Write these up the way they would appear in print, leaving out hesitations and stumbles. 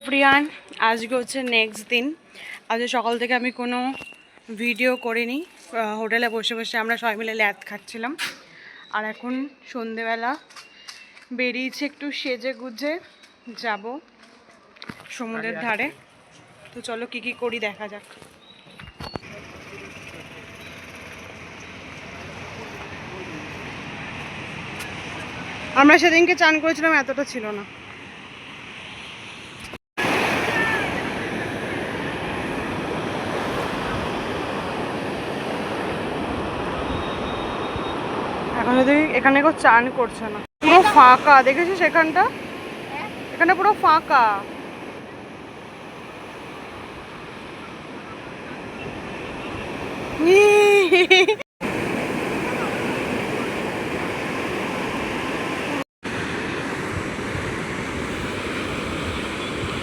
প্রিয়ান আজকে হচ্ছে নেক্সট দিন। আজকে সকাল থেকে আমি কোনো ভিডিও করিনি, হোটেলে বসে বসে আমরা সবাই মিলে ল্যাদ খাচ্ছিলাম। আর এখন সন্ধেবেলা বেরিয়েছি একটু সেজে গুজে যাব সমুদ্রের ধারে। তো চলো কি কি করি দেখা যাক। আমরা সেদিনকে চান করেছিলাম, এতটা ছিল না। এখন যদি এখানে কেউ চান করছে না, পুরো ফাঁকা। দেখেছিস এখানটা? এখানে পুরো ফাঁকা।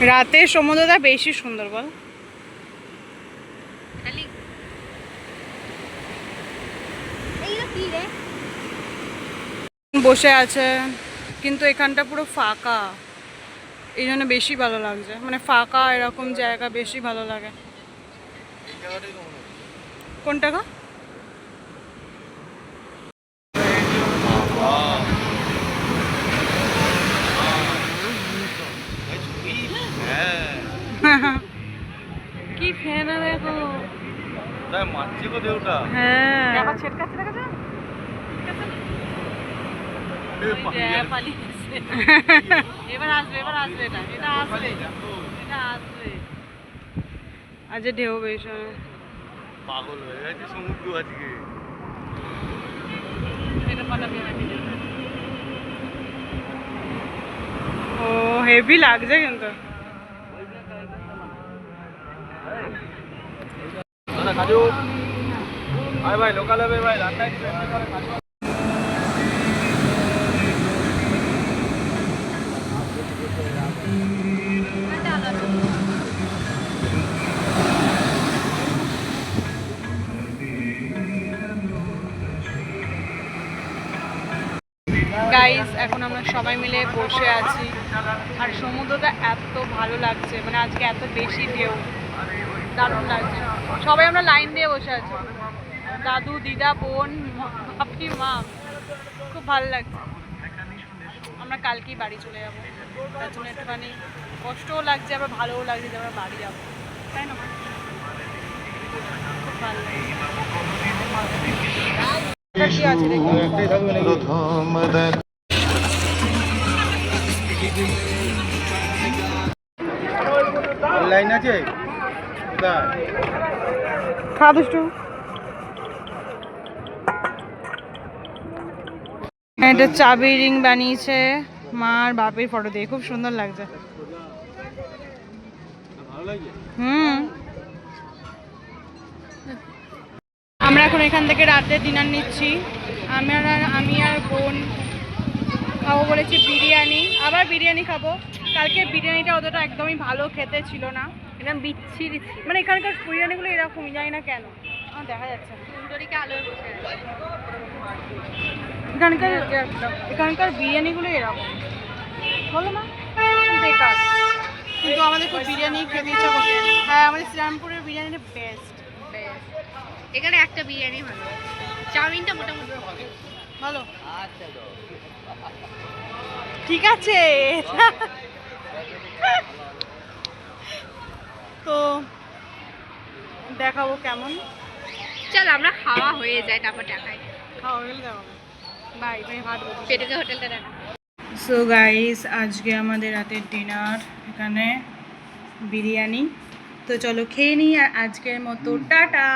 রাতে সমুদ্রটা বেশি সুন্দর বল। বসে আছে কিন্তু এখানটা পুরো ফাঁকা, এই জন্য বেশি ভালো লাগছে। মানে ফাঁকা এরকম জায়গা বেশি ভালো লাগে। কোনটা গো? কি ফেনা দেখো, মাছি গো দেউটা। হ্যাঁ এবার আসবে, এবার আসবে, এটা আসবে, এটা আসবে। আজ ঢেউ বেশি, পাগল হয়ে গেছে সমুদ্র আজকে। ও হেভি লাগছে কিন্তু। ভাই লোকাল হবে ভাই, রান্নায় গাইস এখন আমরা সবাই মিলে বসে আছি আর সমুদ্রটা এত ভালো লাগছে, মানে আজকে এত বেশি ঢেউ, দারুণ লাগছে। সবাই আমরা লাইন দিয়ে বসে আছি, দাদু, দিদা, বোন, আপনি, মা। খুব ভালো লাগছে। আমরা কালকেই বাড়ি চলে যাবো, তার জন্য একটুখানি কষ্টও লাগছে, আবার ভালোও লাগছে যে আমরা বাড়ি যাবো, তাই না? খুব ভালো লাগছে। কি আছে দেখো, লাইন আছে খা দুষ্টু। এটা চাবি রিং বানিয়েছে মা আর বাপের ফটো দিয়ে, খুব সুন্দর লাগছে। আমরা এখন এখান থেকে রাতে ডিনার নিচ্ছি। আমি আর বোন খাবো বলেছি বিরিয়ানি, আবার বিরিয়ানি খাবো। কালকে বিরিয়ানিটা অতটা একদমই ভালো খেতে ছিল না, একদম বিচ্ছিরি। মানে এখানকার বিরিয়ানিগুলো এরকমই, জানি না কেন, আমার দেখা যাচ্ছে না। এখানকার বিরিয়ানিগুলো এরকম, বলো না বেকার। কিন্তু আমাদের খুব বিরিয়ানি খেতে ইচ্ছা করছে। হ্যাঁ, আমাদের শ্রীরামপুরের বিরিয়ানিটা বেস্ট। এখানে একটা বিরিয়ানি ভালো, চাউমিনটা মোটামুটি ভালো। ঠিক আছে তো দেখাবো কেমন। চল আমরা খাওয়া হয়ে যায়, তারপর দেখাই। খাওয়া হয়ে গেলে দেখাবো। বাই বাই, ভাত বলছি। পেটুকে হোটেলটা দেখা। সো গাইস আজকে আমাদের রাতের ডিনার এখানে বিরিয়ানি। তো চলো খেয়ে নিই, আর আজকের মতো টাটা।